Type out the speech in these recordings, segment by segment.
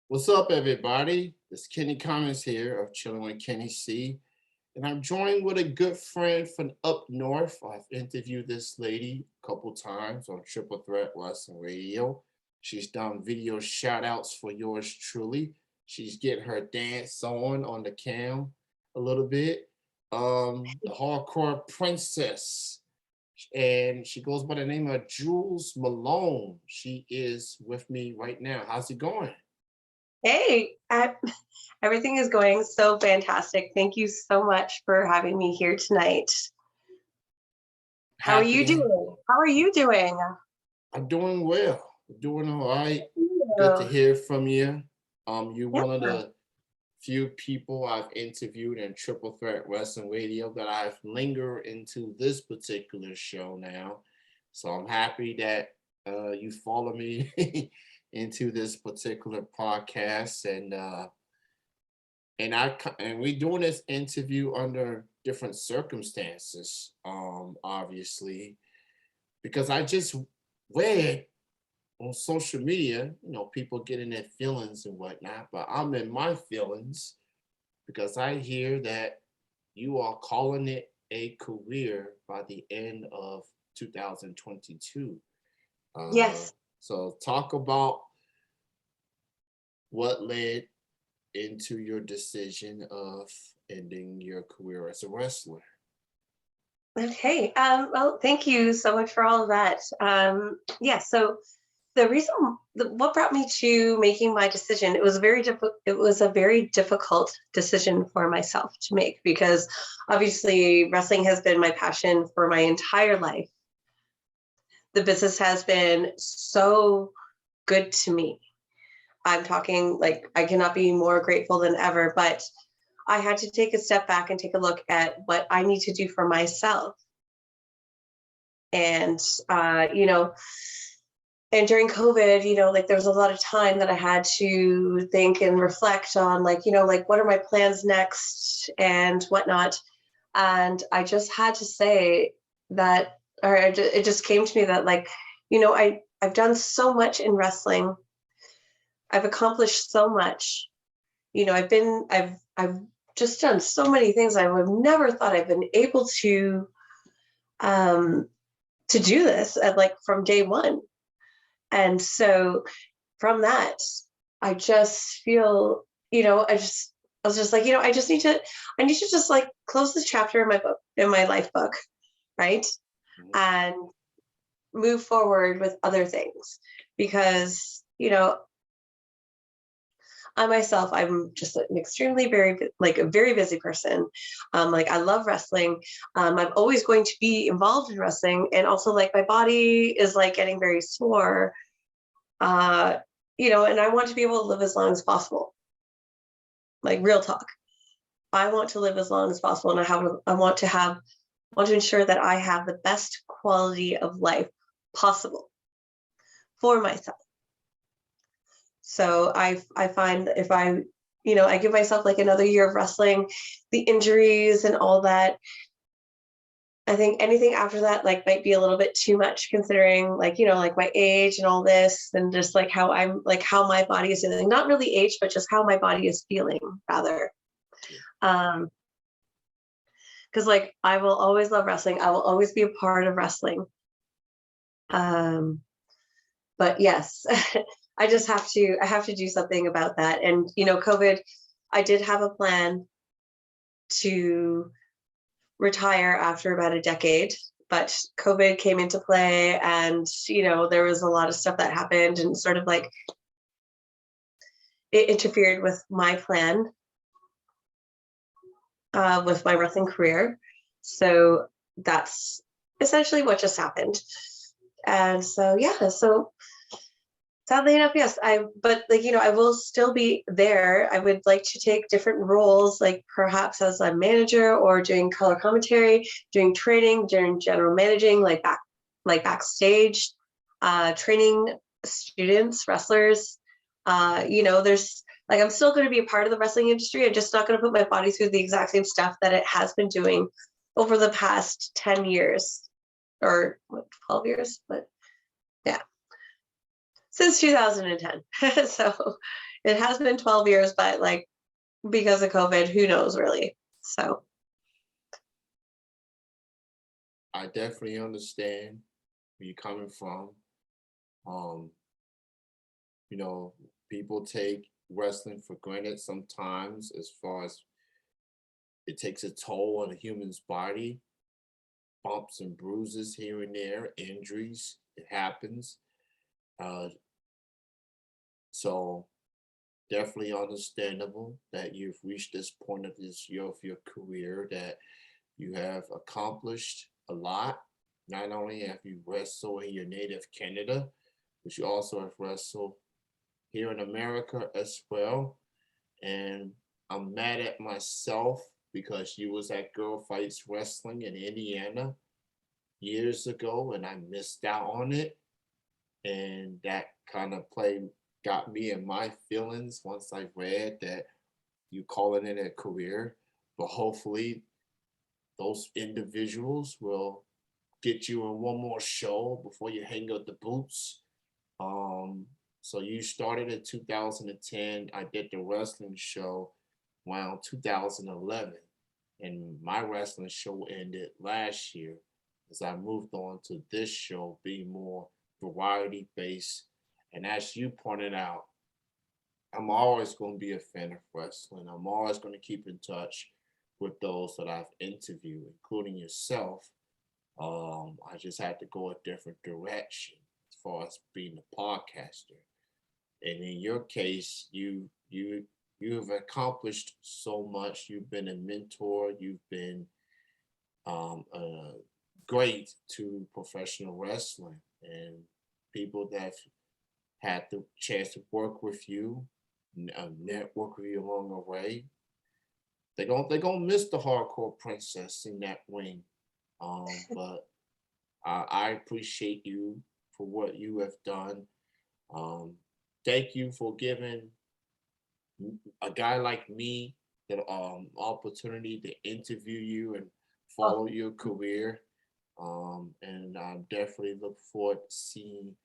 What's up, everybody? It's Kenny Cummins here of Chilling with Kenny C. And I'm joined with a good friend from up north. I've interviewed this lady a couple times on Triple Threat Western Radio. She's done video shout outs for yours truly. She's getting her dance on the cam a little bit. The hardcore princess. And she goes by the name of Jewells Malone. She is with me right now. How's it going? Hey, everything is going so fantastic. Thank you so much for having me here tonight. How are you Happy. doing? How are you doing? I'm doing well. I'm doing all right. Good to Yeah. hear from you. You're Yeah. one of the few people I've interviewed in Triple Threat Wrestling Radio that I've lingered into this particular show now. So I'm happy that you follow me into this particular podcast, and we're doing this interview under different circumstances, obviously, because I just read on social media, people getting their feelings and whatnot, but I'm in my feelings because I hear that you are calling it a career by the end of 2022. Uh, Yes. so talk about what led into your decision of ending your career as a wrestler. Okay. Well, thank you so much for all of that. Yeah. So what brought me to making my decision, it was a very difficult decision for myself to make because obviously wrestling has been my passion for my entire life. The business has been so good to me. I'm talking like I cannot be more grateful than ever, but I had to take a step back and take a look at what I need to do for myself. And, and during COVID, like there was a lot of time that I had to think and reflect on like what are my plans next and whatnot. And I just had to say that, it just came to me that I've done so much in wrestling. I've accomplished so much. I've just done so many things I would have never thought I've been able to do this from day one. And so from that, I just feel, I was just like, I need to just like close this chapter in my life book, right? And move forward with other things because, I myself, I'm just an extremely a very busy person. I love wrestling. I'm always going to be involved in wrestling, and also like my body is like getting very sore. And I want to be able to live as long as possible. Like real talk, I want to live as long as possible, and I want to ensure that I have the best quality of life possible for myself. So I find if I give myself like another year of wrestling, the injuries and all that, I think anything after that like might be a little bit too much considering like my age and all this and just like how my body is feeling. Not really age, but just how my body is feeling rather. Because like I will always love wrestling. I will always be a part of wrestling. But yes, I have to do something about that. And, COVID, I did have a plan to retire after about a decade, but COVID came into play and, there was a lot of stuff that happened and sort of like it interfered with my plan with my wrestling career. So that's essentially what just happened. And so, yeah, so sadly enough, yes, I will still be there. I would like to take different roles, like perhaps as a manager or doing color commentary, doing training, doing general managing, backstage, training students, wrestlers. There's I'm still going to be a part of the wrestling industry. I'm just not going to put my body through the exact same stuff that it has been doing over the past 10 years or 12 years, but yeah. Since 2010. So It has been 12 years, but like because of COVID, who knows really? So I definitely understand where you're coming from. Um, you know, people take wrestling for granted sometimes as far as it takes a toll on a human's body, bumps and bruises here and there, injuries. It happens. Uh, so definitely understandable that you've reached this point of your career that you have accomplished a lot. Not only have you wrestled in your native Canada, but you also have wrestled here in America as well. And I'm mad at myself because you was at Girl Fights Wrestling in Indiana years ago and I missed out on it. And that kind of play got me in my feelings once I read that you calling it a career. But hopefully those individuals will get you in one more show before you hang up the boots. Um, so you started in 2010. I did the wrestling show around 2011, and my wrestling show ended last year as I moved on to this show being more variety based. And as you pointed out, I'm always going to be a fan of wrestling. I'm always going to keep in touch with those that I've interviewed, including yourself. I just had to go a different direction as far as being a podcaster. And in your case, you've accomplished so much. You've been a mentor. You've been great to professional wrestling, and people that had the chance to work with you, network with you along the way. They gonna miss the hardcore princess in that ring. But I appreciate you for what you have done. Um, Thank you for giving a guy like me the opportunity to interview you and oh, follow your career. And I definitely look forward to seeing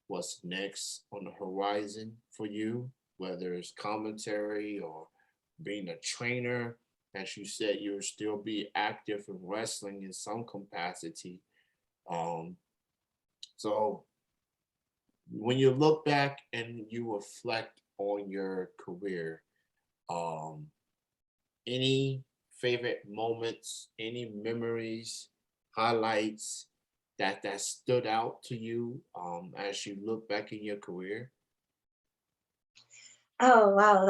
what's next on the horizon for you, whether it's commentary or being a trainer. As you said, you'll still be active in wrestling in some capacity. Um, so when you look back and you reflect on your career, um, any favorite moments, any memories, highlights that stood out to you as you look back in your career? oh wow,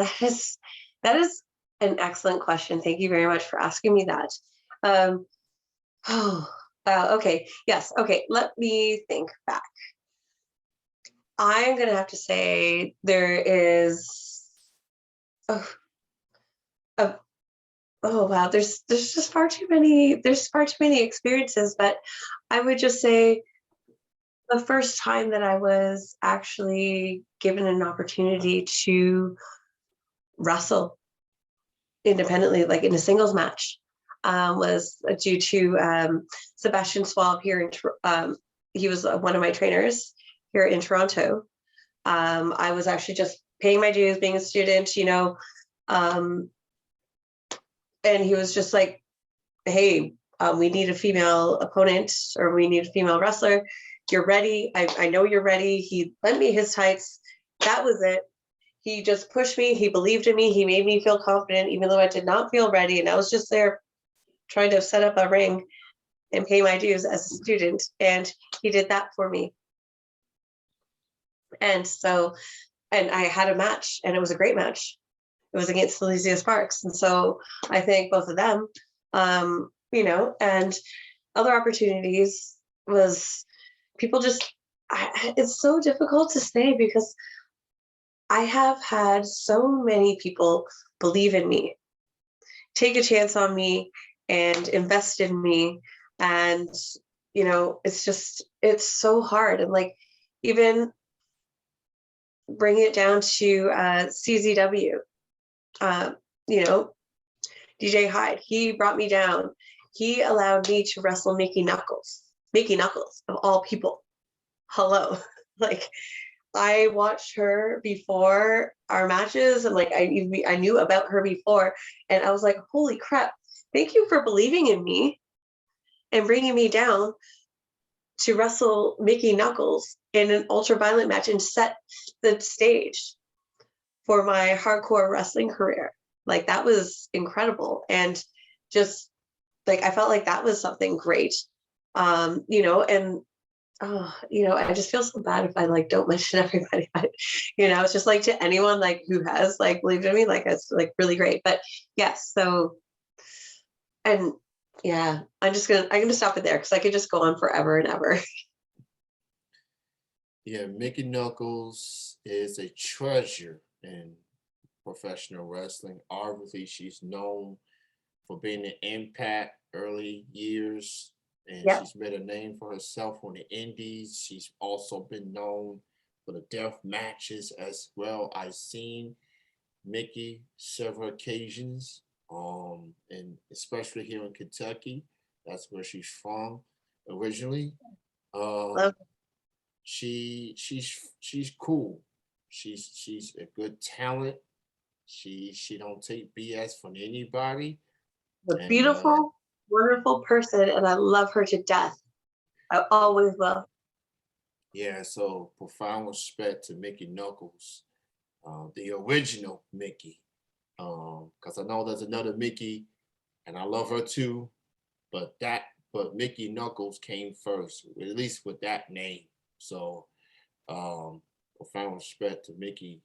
that is an excellent question. Thank you very much for asking me that. Um, oh wow, okay, yes, okay. Let me think back. I'm gonna have to say there is. Oh, oh, oh wow, there's just far too many. There's far too many experiences, but I would just say the first time that I was actually given an opportunity to wrestle independently, like in a singles match, was due to Sebastian Swab here he was one of my trainers here in Toronto. I was actually just paying my dues, being a student, um, and he was just like, "Hey, we need a female opponent, or we need a female wrestler. You're ready. I know you're ready." He lent me his tights. That was it. He just pushed me. He believed in me. He made me feel confident, even though I did not feel ready. And I was just there trying to set up a ring and pay my dues as a student. And he did that for me. And so, and I had a match, and it was a great match. It was against Elysia Sparks. And so I thank both of them. And other opportunities was people just, it's so difficult to say because I have had so many people believe in me, take a chance on me, and invest in me. And, it's so hard. And like, even bring it down to CZW, uh, you know, DJ Hyde, he brought me down. He allowed me to wrestle Mickey Knuckles of all people. Hello. Like, I watched her before our matches, and like I knew about her before, and I was like, holy crap! Thank you for believing in me and bringing me down to wrestle Mickey Knuckles in an ultra-violent match and set the stage for my hardcore wrestling career. Like that was incredible, and just like I felt like that was something great. And I just feel so bad if I like don't mention everybody. But, it's just like to anyone like who has like believed in me, like it's like really great. But yes, so and yeah, I'm gonna stop it there because I could just go on forever and ever. Yeah, Mickey Knuckles is a treasure in professional wrestling. Obviously, she's known for being an Impact early years, and Yep. she's made a name for herself on the Indies. She's also been known for the death matches as well. I've seen Mickey several occasions, and especially here in Kentucky. That's where she's from originally. Um, Love. she's cool. She's a good talent. She don't take BS from anybody, A and beautiful, wonderful person, and I love her to death. I always will. yeah. So profound respect to Mickey Knuckles, the original Mickey. Because I know there's another Mickey, and I love her too, but Mickey Knuckles came first, at least with that name. So profound respect to Mickey.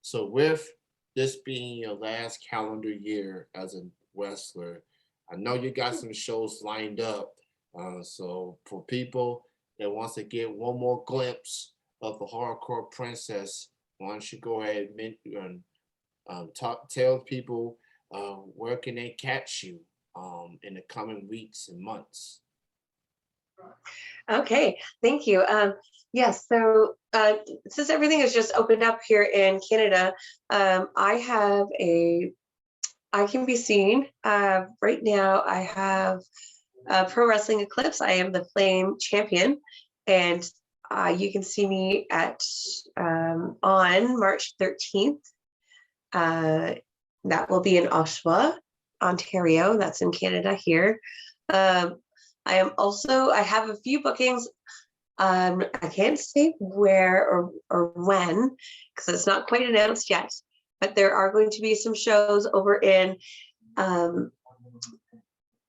So with this being your last calendar year as a wrestler, I know you got some shows lined up. So for people that wants to get one more glimpse of the hardcore princess, why don't you go ahead and tell people where can they catch you in the coming weeks and months? Okay, thank you. Yes, so since everything has just opened up here in Canada, I can be seen right now. I have Pro Wrestling Eclipse. I am the Flame Champion, and you can see me at on March 13th. Uh, that will be in Oshawa, Ontario. That's in Canada here. Um, I have a few bookings. I can't say where or when because it's not quite announced yet, but there are going to be some shows over um,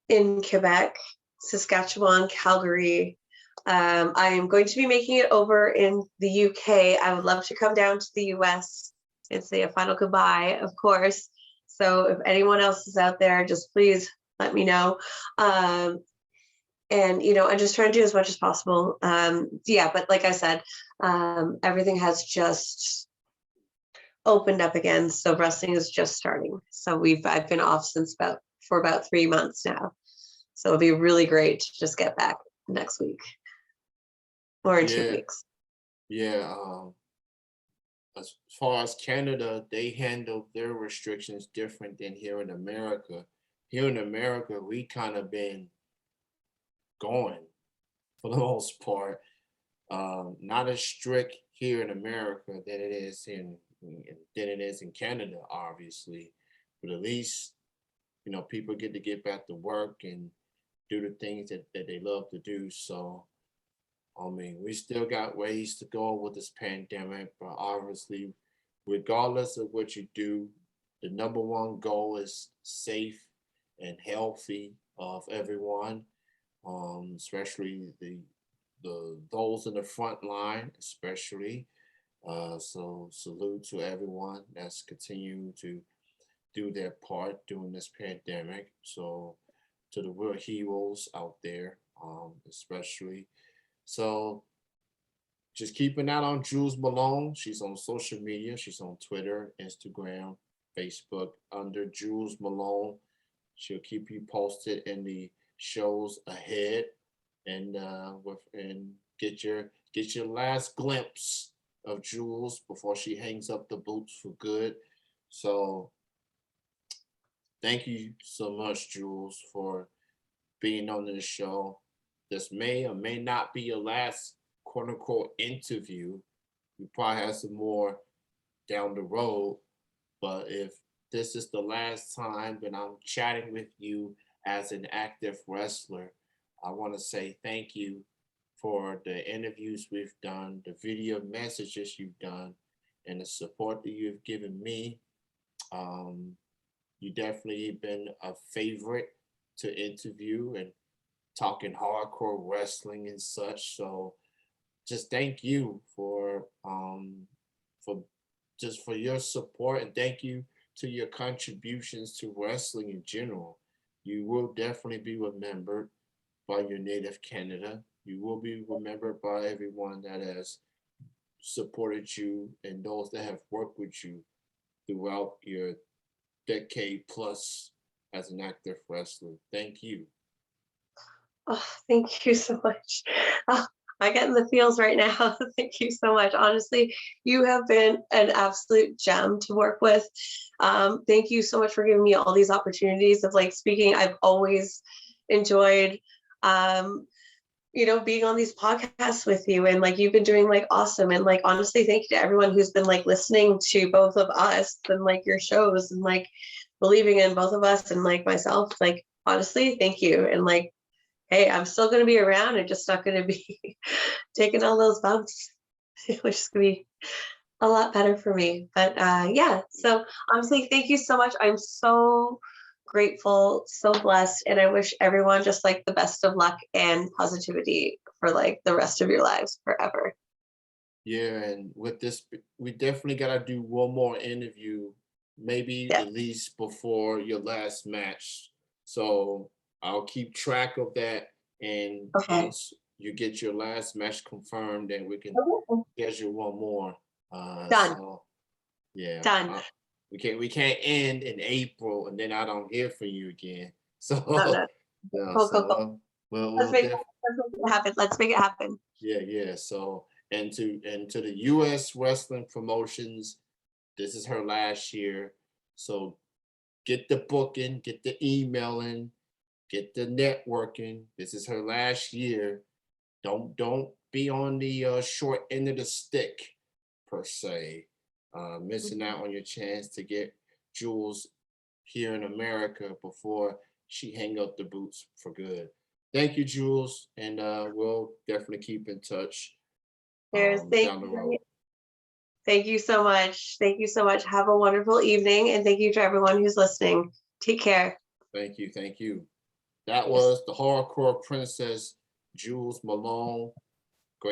in Quebec, Saskatchewan, Calgary. I am going to be making it over in the UK. I would love to come down to the US and say a final goodbye, of course. So if anyone else is out there, just please let me know. And I'm just trying to do as much as possible. Yeah, but like I said, everything has just opened up again. So wrestling is just starting. So I've been off for about 3 months now. So it'll be really great to just get back next week or in two Yeah, weeks. yeah. As far as Canada, they handle their restrictions different than here in America. Here in America, we kind of been going for the most part. Not as strict here in America than it is in Canada, obviously. But at least people get back to work and do the things that they love to do. So I mean, we still got ways to go with this pandemic, but obviously, regardless of what you do, the number one goal is safe and healthy of everyone, especially the those in the front line, especially. So salute to everyone that's continuing to do their part during this pandemic. So to the real heroes out there, especially. So just keep an eye on Jewells Malone. She's on social media. She's on Twitter, Instagram, Facebook under Jewells Malone. She'll keep you posted in the shows ahead, and get your last glimpse of Jewells before she hangs up the boots for good. So thank you so much, Jewells, for being on this show. This may or may not be your last quote unquote interview, We probably have some more down the road. But if this is the last time that I'm chatting with you as an active wrestler, I want to say thank you for the interviews we've done, the video messages you've done, and the support that you've given me. Um, you definitely been a favorite to interview and talking hardcore wrestling and such. So just thank you for just for your support, and thank you to your contributions to wrestling in general. You will definitely be remembered by your native Canada. You will be remembered by everyone that has supported you and those that have worked with you throughout your decade plus as an active wrestler. Thank you. Oh, thank you so much. Oh, I get in the feels right now. Thank you so much. Honestly, you have been an absolute gem to work with. Thank you so much for giving me all these opportunities of like speaking. I've always enjoyed um, being on these podcasts with you, and like you've been doing like awesome. And like honestly, thank you to everyone who's been like listening to both of us and like your shows and like believing in both of us and like myself. Like honestly, thank you. And like, hey, I'm still gonna be around and just not gonna be taking all those bumps, which is gonna be a lot better for me. But yeah, so honestly, thank you so much. I'm so grateful, so blessed, and I wish everyone just like the best of luck and positivity for like the rest of your lives forever. Yeah, and with this, we definitely got to do one more interview, maybe Yeah. at least before your last match. So I'll keep track of that. And Okay. once you get your last match confirmed, then we can Okay. schedule one more. Done. So yeah, Done. we can't end in April and then I don't hear from you again. No, So no. no, Cool, cool, so cool. we'll Let's make definitely. it happen. Let's make it happen. Yeah, yeah. So and to the US wrestling promotions, this is her last year. So get the booking, get the emailing, get the networking. This is her last year. Don't be on the short end of the stick per se. Missing out on your chance to get Jewells here in America before she hang up the boots for good. Thank you, Jewells, and we'll definitely keep in touch Cheers. Thank down the you. road. Thank you so much. Thank you so much. Have a wonderful evening, and thank you to everyone who's listening. Take care. Thank you, thank you. That Yes. was the hardcore princess, Jewells Malone.